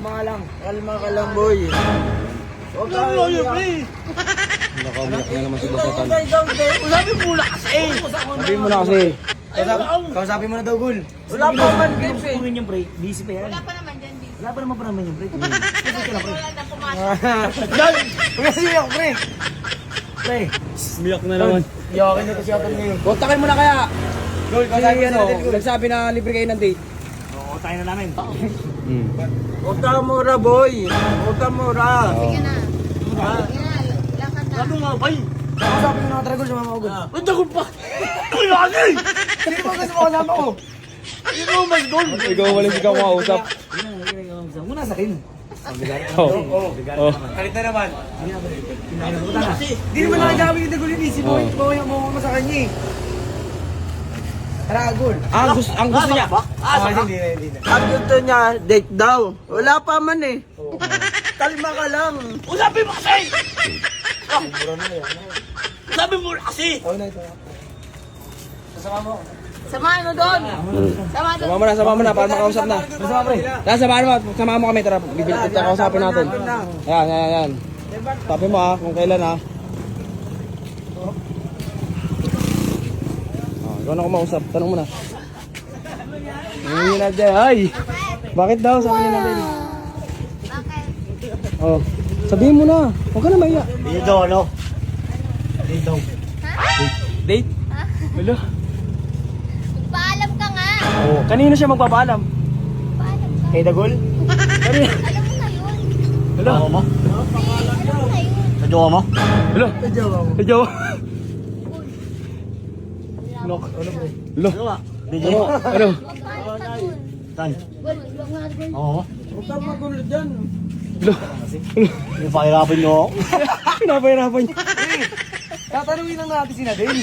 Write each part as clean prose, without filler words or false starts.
Kalma ka lang, boy. Huwag ka lang, pre. Nakaumiyak na naman si Basatan. Sabi mo na kasi. Sabi mo na kasi. Kausapin mo na daw, Gul. Wala pa man, Gibbs eh. Yung pre, busy pa yan. Wala pa naman dyan, busy. Wala pa naman yung pre. Wala na pumasok. Dal! Kasi ako, pre. Pre, umiyak na naman. Yakin na kasi ako ngayon. Kontakin mo na kaya. Gul, Kasi ano, nagsabi na libre kayo ng date. Oo, tayo na namin. Huwag ka mura, boy. Huwag ka mura. Sige na. Sige na, lakad na. Ano nga, bay? Kausapin mo na tara, Gul, sumama ko, Gul. Ang dagon pa! Uy, lagi! Sino ba kasi mo kasama ko? Sino ang mas doon? Ikaw walang ikaw makausap. Muna sa akin. Oh. Oh. Kalit na naman. Puta na. Hindi naman nakagamit yung Gul, si boy. Boy, ang mo sa kanya eh. Tara, Gul. Ang gusto niya. Hindi na. Ang gusto niya, date daw. Wala pa man eh. Kalma ka lang. Usapin mo kasi! Sabi mo kasi! Oh, na ito. Sasama mo. Samahan mo doon. Samahan doon. Sama mo na, para makausap na. Sasama pre. Tara, samahan mo kami. Tara, bibilit ka kausapin natin. Yan. Sabi mo kung kailan ikaw na kumausap. Tanong mo na. Hindi na dyan. Ay! Bakit daw? Sabi ni Nadel. Bakit? Oh. Sabihin mo na. Huwag ka na maiya. Dito, ano? Dito. Date? Hello? Paalam ka nga. Oh. Kanino siya magpapaalam? Paalam ka. Kay Dagol? Kanino? Alam mo na yun. Hello? Ano mo? Alam mo na yun. Sa jowa mo? Hello? Hello? Ano pre? Hello? Ano ba? Bigay? Ano? Paalam ka dun. Tan? Wag nga dun. Oo. Huwag ka magulo dyan. Hello? Yung pakirapin nyo ako. Pinapahirapan niya. Tatanungin lang natin si Nadel.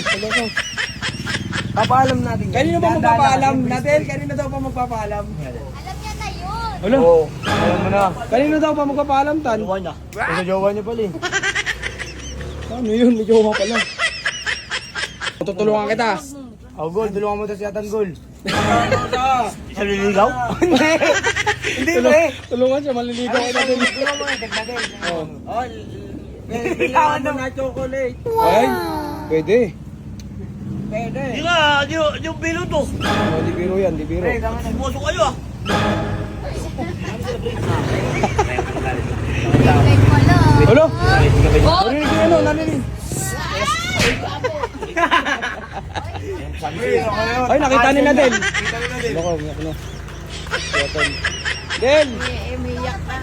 Papaalam natin. Kanino ba magpapaalam? Nadel, kanino daw pa magpapaalam? Alam niya na yun. Hello? Oo. Alam mo na. Kanino daw pa magpapaalam, Tan? Jowa niya. Sa jowa niya pala eh. Ano yun? May jowa pala. Tutulungan kita. Oh, Gol. Tulungan mo daw si Atan, Gol. Isa liligaw? Hindi pre. Tulungan siya, maliligaw ka natin. Tulungan mo na, Nadel. Oh. Oh, bilangan mo na chocolate. Ay, pwede. Pwede. Di nga, yung bilo to. Oh, di biro yan, di biro. Pre, tama na. Pumasok kayo ah. Big pala. Hello? Oh! Narinig ko yan, narinig. Ay, nakita ni Nadel. Kita mo, Nadel. Loko, umiyak na. Del! Umiiyak na.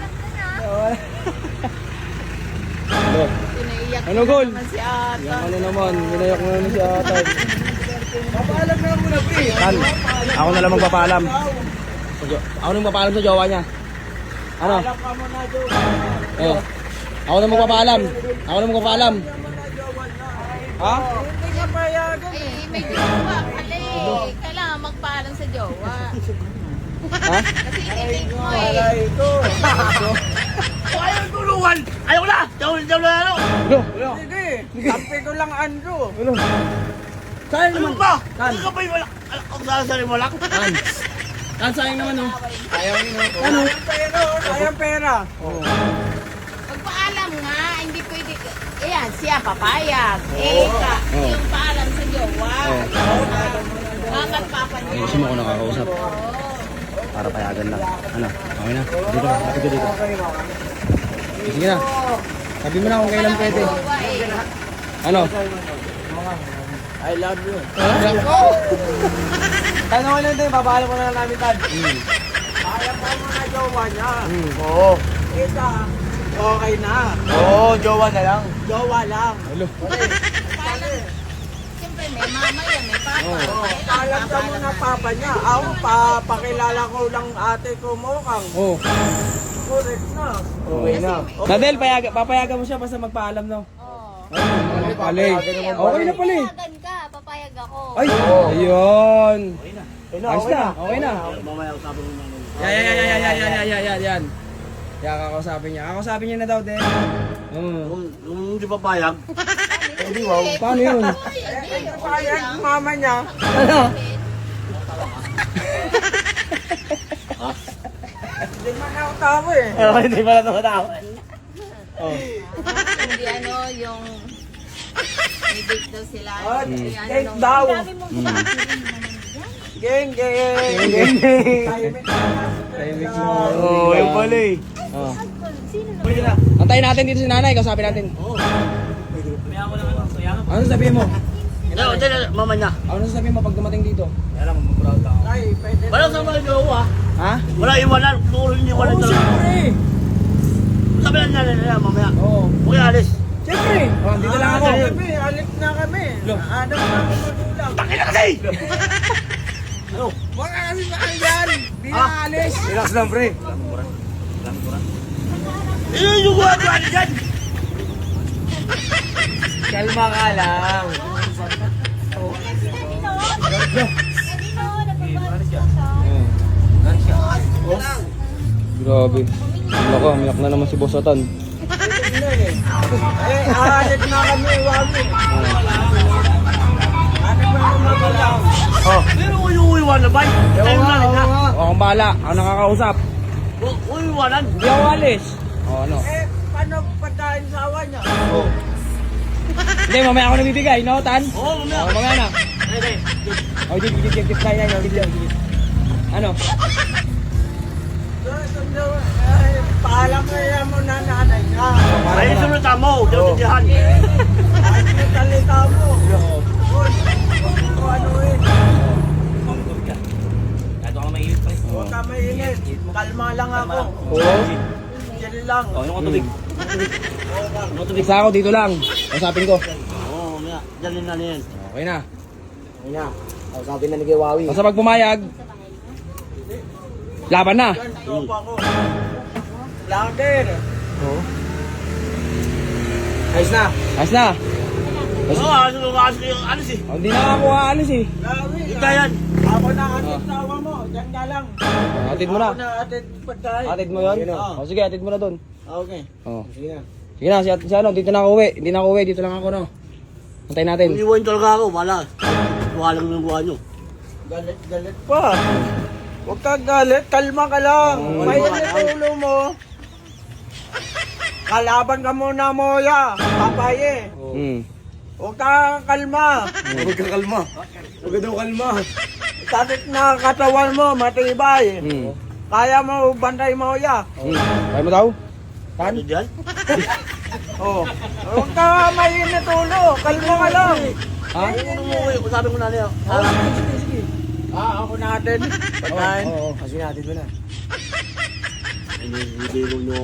Hello? Pinaiyak Ano, Gol? naman si Ata. Yung ano naman, ginayak mo naman si Atan. Papaalam na muna, pre. Tan, ako na lang magpapaalam. Ako na magpapaalam sa jowa niya. Ano? Alam ka mo na, Joe. Oh. Ako na magpapaalam. Ako na magpapaalam. Ha? Hindi ka payagan. May jowa pala eh. Kailangan magpaalam sa jowa. Ha? Kasi i-date mo eh. Alay ko. Ayaw tulungan! Ayaw na! Diyaw na ano! Hello? Sige. Kampi ko lang, Andrew. Hello? Sayang Ano naman. ba? Tan. Ano ka ba yung malak? Ang sasari mo lang? Tan. Tan, sayang naman oh. Sayang pera, oh. Sayang pera. Magpaalam nga, hindi pwede. Ayan, siya papayag. Yung paalam sa jowa. Bakit papa niya? Gusto mo ako nakakausap. Para payagan lang. Ano? Okay na? Dito ka. Lapit ka dito. Sige na. Sabi mo na kung kailan pwede. Jowa eh. Ano? I love you. Tanong lang din, papaalam ko na lang namin, Tad. Paalam ka mo na jowa niya. Oo. Kita, okay na. Oo, jowa na lang. Jowa lang. Hello? Paalam. Siyempre may mama yan, may papa. Paalam ka mo na papa niya. Ako, papakilala ko lang ate ko mukhang. Oh. Correct na. Okay na. Nadel, papayagan mo siya basta magpaalam no? Oo. Pali. Okay na pali. Papayagan ka, papayag ako. Ay! Ayun! Ayos Okay na, na. okay na. Mamaya usapin mo na. Yan. Yan, kakausapin niya. Kakausapin niya na daw din. Kung hindi papayag, Hindi, wow. Paano yun? Payag mama niya. Ano? Hindi man ako tao eh. Hindi pala tumatawa. Oh. Hindi ano, yung... May date daw sila. Oh, Hindi ano, date nung- daw. Ang dami mong Geng, geng. Geng, Tahimik mo. Oo, yung pala eh. Oh. Sino na? Pwede na. Antayin natin dito si nanay, kausapin natin. Ano sasabihin mo? Mama niya. Ano sasabihin mo pag dumating dito? Ay, pwede. Wala sa mga jowa. Ha? Wala iwanan. Puro hindi iwanan talaga. Siyempre. Sabi lang nila mamaya. Oo. Huwag alis. Siyempre. Oh, dito lang ako. Kami, alit na kami. Ano na ako magulang. Takin na kasi! Ano? Huwag ka kasi makalian. Di na alis. Relax lang, pre. Yung buwan ko ano dyan? Kalma ka lang. Grabe. Nako, umiyak na naman si Boss Atan. Alit na kami, wagi. Ano ba ang magulang? Pero yung iwanan ba? Tayo na rin na. O, akong bahala. Ako nakakausap. Yung iwanan. Hindi ako alis. O, ano? Paano pagkain sa awa niya? Hindi, mamaya ako nabibigay, no, Tan? Oo, mamaya. O, mamaya na. Hindi. O, gig, tayo na. Ano? Paalam mo yan mo na nanay ka. Ay, sunod mo. Diyan. Ay, talita mo. Uy, kung ano eh. Huwag ka mainit. Kalma lang ako. Oo. Chill lang. Yung tubig. Isa ako dito lang. Kausapin ko. Oo, mamaya. Diyan na yan. Okay na. Ayan. Sabi na ni Giwawi. Basta pag pumayag, laban na. Tropa ko. Louder. Oo. Ayos na. Ayos na. Oo, ano si? O, hindi na ako aalis eh. Gawi. Ika yan. Ako na atid sa awa mo. Diyan ka lang. Atid mo na. Ako na atid pagkain. Atid mo yun? Oo. O, sige, atid mo na doon. Okay. O. Sige na. Sige na, si ano, dito na ako uwi. Hindi na ako uwi, dito lang ako, no. Antayin natin. Iwan talaga ako. Wala. Walang ng buwan nyo. Galit pa. Huwag ka galit. Kalma ka lang. Mainit ulo mo. Kalaban ka muna, Moya. Papaye. Huwag ka kalma. Huwag ka kalma. Huwag ka daw kalma. Sakit na katawan mo, matibay. Kaya mo bantay Moya. Kaya mo daw? Ano dyan? Oh. Huwag ka mainit ulo. Kalma ka lang. Ha? Sabi ko na niya. Ako natin. Pagkain. Oo, kasi natin mo na. Hindi mo nyo.